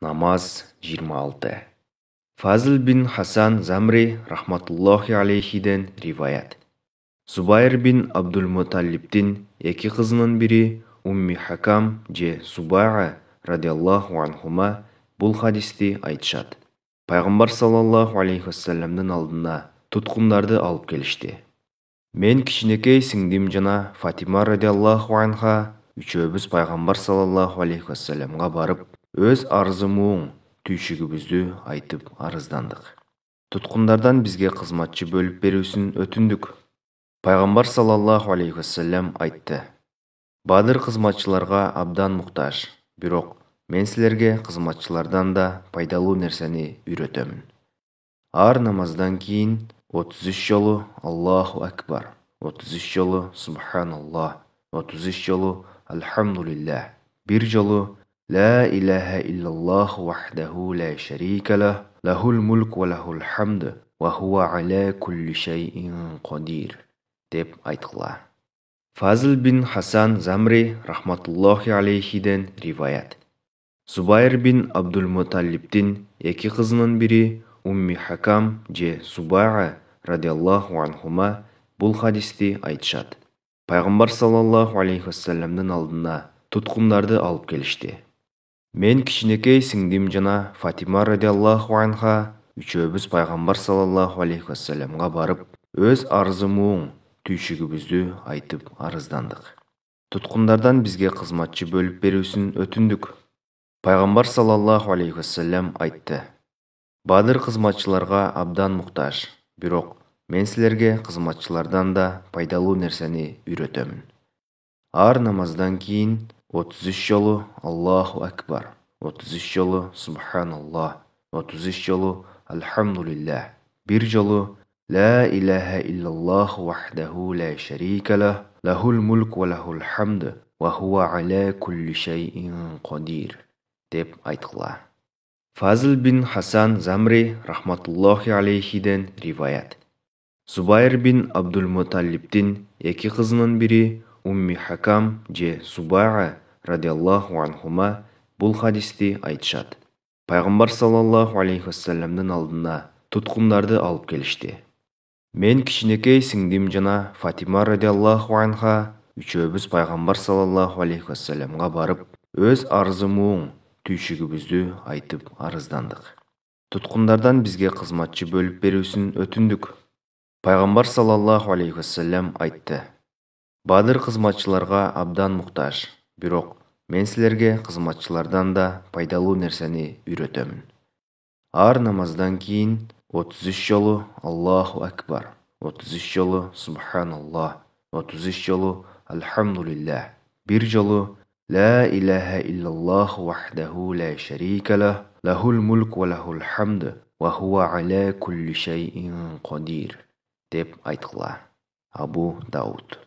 Намаз 26. Фазл бин Хасан Замри рахматуллахи алейхиден риваят. Зубайр бин Абдул-Муталибтин екі қызының бірі Умми Хакам же Субаға радиаллаху анхума бұл хадисті айтышады. Пайғамбар саллаллаху алейхи вассаламның алдына тұтқындарды алып келішті. Мен кішінекей сіңдім жана Фатима радиаллаху анха үшеуміз пайғамбар саллаллаху алейхи вассаламға барып, өз арызымуың түйшігімізді айтып арыздандық. Тұтқындардан бізге қызматшы бөліп берусін өтіндік. Пайғамбар саллаллаху алейхи вассалам айтты: Бадыр қызматшыларға абдан мұқтаж, бирок мен сілерге қызматшылардан да пайдалуу нәрсени үйрөтөмүн. Ар намаздан кейін 33 жолу Аллаху акбар, 33 жолу Субханаллах, 33 жолу Алхамдулиллах, бір жолу لا إله إلا الله وحده لا شريك له له الملك وله الحمد وهو على كل شيء قدير деп айтқыла. Фазл бин Хасан Замри рахматуллахи алейхиден риваят. Зубайр бин Абдул-Муталибтин екі қызының бірі Умми Хакам же Субаға радиаллаху анхума бұл хадисті айтышады. Пайғамбар саллаллаху алейхи вассаламның алдына тұтқындарды алып келішті. Мен кішінекей сіңдім жана Фатима радиаллаху анха үшеуміз пайғамбар саллаллаху алейхи вассаламға барып, өз арызымуың түйшігімізді айтып арыздандық. Тұтқындардан бізге қызматшы бөліп берусін өтіндік. Пайғамбар саллаллаху алейхи вассалам айтты: Бадыр қызматшыларға абдан мұқтаж, бирок мен сілерге қызматшылардан да пайдалуу нәрсени үйрөтөмүн. Ар намаздан кейін 33 жолу Аллаху акбар, 33 жолу Субханаллах, 33 жолу Алхамдулиллах, бір жолу لا إله إلا الله وحده لا شريك له له الملك وله الحمد وهو على كل شيء قدير деп айтқыла. Фазл бин Хасан Замри рахматуллахи алейхиден риваят. Зубайр бин Абдул-Муталибтин екі қызының бірі Умми Хакам же Субаға радиаллаху анхума бұл хадисті айтышады. Пайғамбар саллаллаху алейхи вассаламның алдына тұтқындарды алып келішті. Мен кішінекей сіңдім жана Фатима радиаллаху анха үшеуміз пайғамбар саллаллаху алейхи вассаламға барып, өз арызымуың түйшігімізді айтып арыздандық. Тұтқындардан бізге қызматшы бөліп берусін өтіндік. Пайғамбар саллаллаху алейхи вассалам айтты: Бадыр қызматшыларға абдан мұқтаж, бирок мен сілерге қызматшылардан да пайдалуу нәрсени үйрөтөмүн. Ар намаздан кейін 33 жолу Аллаху акбар, 33 жолу Субханаллах, 33 жолу Алхамдулиллах, бір жолу لا إله إلا الله وحده لا شريك له له الملك وله الحمد وهو على كل شيء قدير деп айтқыла. Абу Дауд.